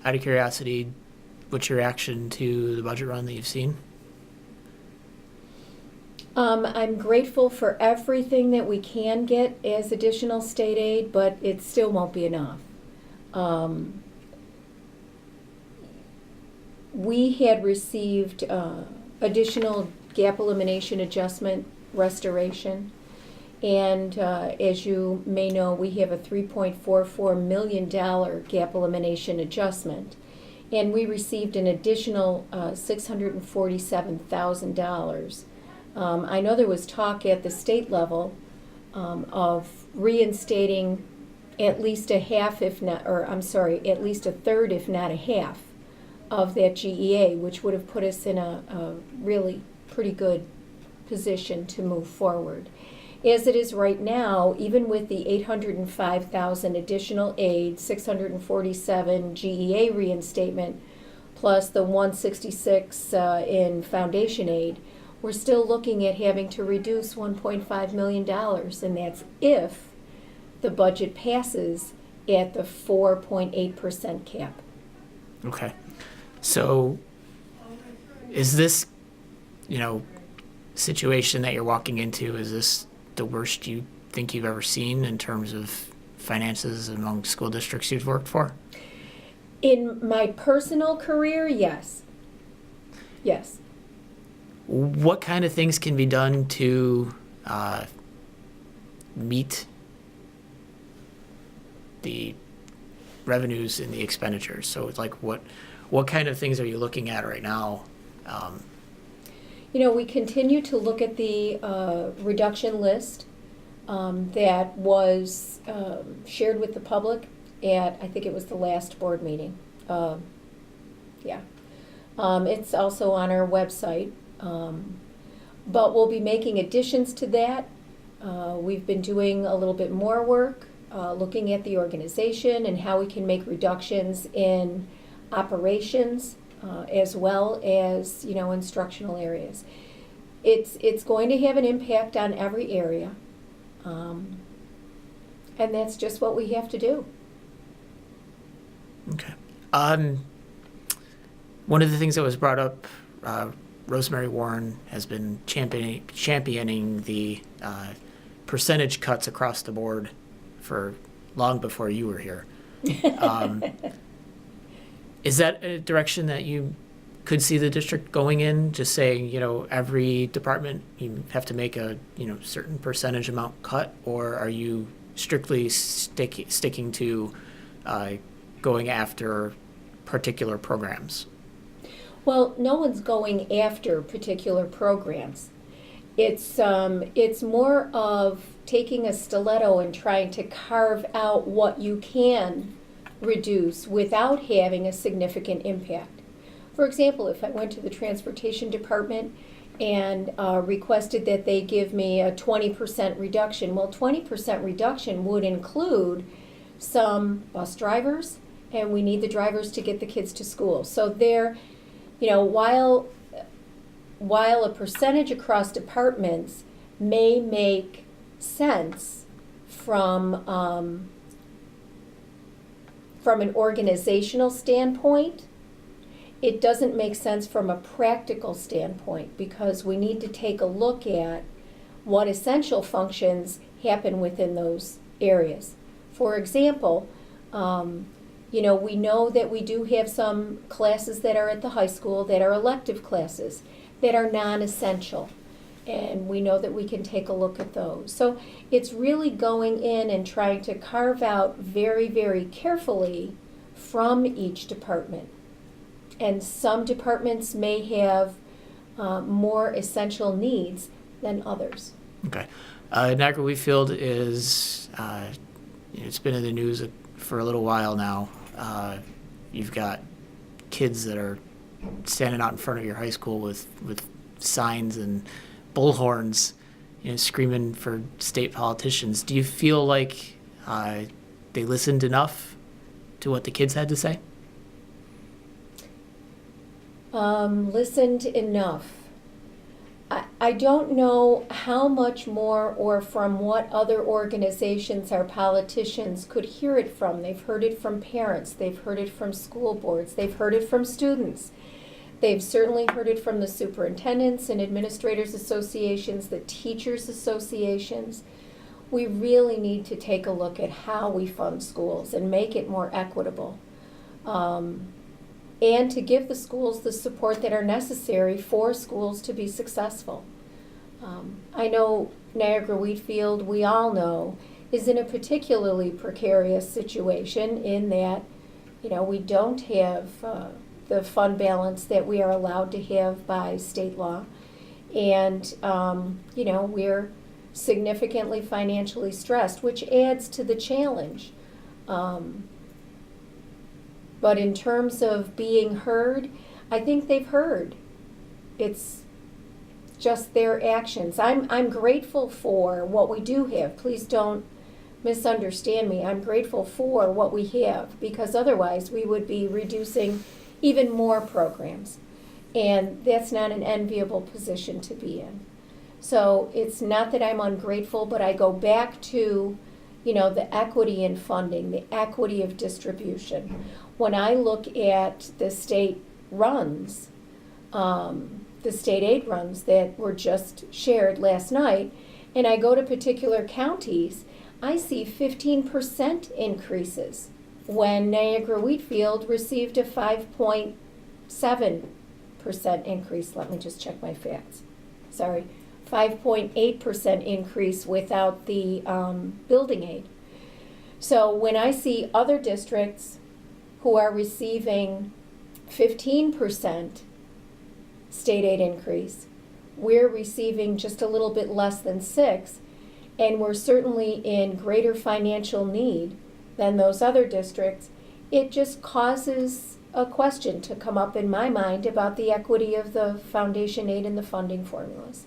out of curiosity, what's your reaction to the budget run that you've seen? I'm grateful for everything that we can get as additional state aid, but it still won't be enough. We had received additional gap elimination adjustment restoration, and as you may know, we have a $3.44 million gap elimination adjustment, and we received an additional $647,000. I know there was talk at the state level of reinstating at least a half, if not, or I'm sorry, at least a third, if not a half, of that GEA, which would have put us in a really pretty good position to move forward. As it is right now, even with the $805,000 additional aid, 647 GEA reinstatement, plus the 166 in foundation aid, we're still looking at having to reduce $1.5 million, and that's if the budget passes at the 4.8% cap. Okay. So is this, situation that you're walking into, is this the worst you think you've ever seen in terms of finances among school districts you've worked for? In my personal career, yes. Yes. What kind of things can be done to meet the revenues and the expenditures? So it's like what kind of things are you looking at right now? We continue to look at the reduction list that was shared with the public at, I think it was the last board meeting. It's also on our website. But we'll be making additions to that. We've been doing a little bit more work, looking at the organization and how we can make reductions in operations, as well as, instructional areas. It's going to have an impact on every area, and that's just what we have to do. Okay. One of the things that was brought up, Rosemary Warren has been championing the percentage cuts across the board for long before you were here. Is that a direction that you could see the district going in? Just saying, every department you have to make a certain percentage amount cut, or are you strictly sticking to going after particular programs? Well, no one's going after particular programs. It's more of taking a stiletto and trying to carve out what you can reduce without having a significant impact. For example, if I went to the transportation department and requested that they give me a 20% reduction, well, 20% reduction would include some bus drivers, and we need the drivers to get the kids to school. So they're, while a percentage across departments may make sense from an organizational standpoint, it doesn't make sense from a practical standpoint, because we need to take a look at what essential functions happen within those areas. For example, we know that we do have some classes that are at the high school that are elective classes that are non-essential, and we know that we can take a look at those. So it's really going in and trying to carve out very, very carefully from each department. And some departments may have more essential needs than others. Okay. Niagara-Wheatfield is, it's been in the news for a little while now. You've got kids that are standing out in front of your high school with signs and bullhorns, screaming for state politicians. Do you feel like they listened enough to what the kids had to say? Listened enough. I don't know how much more or from what other organizations our politicians could hear it from. They've heard it from parents, they've heard it from school boards, they've heard it from students. They've certainly heard it from the superintendents and administrators associations, the teachers associations. We really need to take a look at how we fund schools and make it more equitable. And to give the schools the support that are necessary for schools to be successful. I know Niagara-Wheatfield, we all know, is in a particularly precarious situation in that, we don't have the fund balance that we are allowed to have by state law. And, we're significantly financially stressed, which adds to the challenge. But in terms of being heard, I think they've heard. It's just their actions. I'm grateful for what we do have. Please don't misunderstand me. I'm grateful for what we have, because otherwise we would be reducing even more programs. And that's not an enviable position to be in. So it's not that I'm ungrateful, but I go back to, the equity in funding, the equity of distribution. When I look at the state runs, the state aid runs that were just shared last night, and I go to particular counties, I see 15% increases when Niagara-Wheatfield received a 5.7% increase. Let me just check my facts. Sorry. 5.8% increase without the building aid. So when I see other districts who are receiving 15% state aid increase, we're receiving just a little bit less than 6%, and we're certainly in greater financial need than those other districts, it just causes a question to come up in my mind about the equity of the foundation aid and the funding formulas.